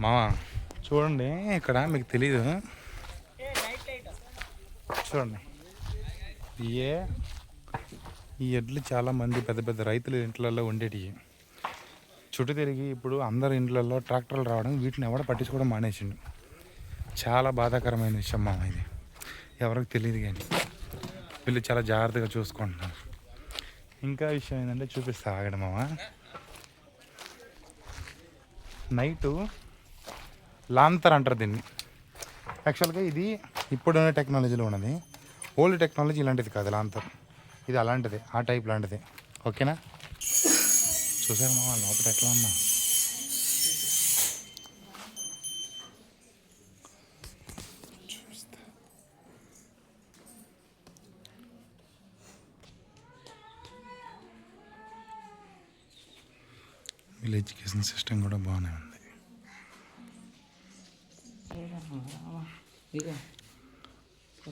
మామ చూడండి, ఇక్కడ మీకు తెలీదు, చూడండి ఈ ఎడ్లు చాలామంది పెద్ద పెద్ద రైతుల ఇంట్లలో ఉండేటివి. చుట్టూ తిరిగి ఇప్పుడు అందరి ఇంట్లలో ట్రాక్టర్లు రావడం, వీటిని ఎవడ పట్టించుకోవడం మానేసిండు. చాలా బాధాకరమైన విషయం మామ ఇది. ఎవరికి తెలియదు కానీ వీళ్ళు చాలా జాగ్రత్తగా చూసుకుంటున్నారు. ఇంకా విషయం ఏంటంటే చూపిస్తా ఆగండి మామ. నైటు లాంతర్ అంటారు దీన్ని. యాక్చువల్గా ఇది ఇప్పుడున్న టెక్నాలజీలో ఉన్నది. ఓల్డ్ టెక్నాలజీ ఇలాంటిది కాదు లాంతర్. ఇది అలాంటిదే, ఆ టైప్ లాంటిదే. ఓకేనా? చూసారు మామ లోపల ఎట్లా ఉన్నా. వీళ్ళ ఎడ్యుకేషన్ సిస్టమ్ కూడా బాగానే ఉంది.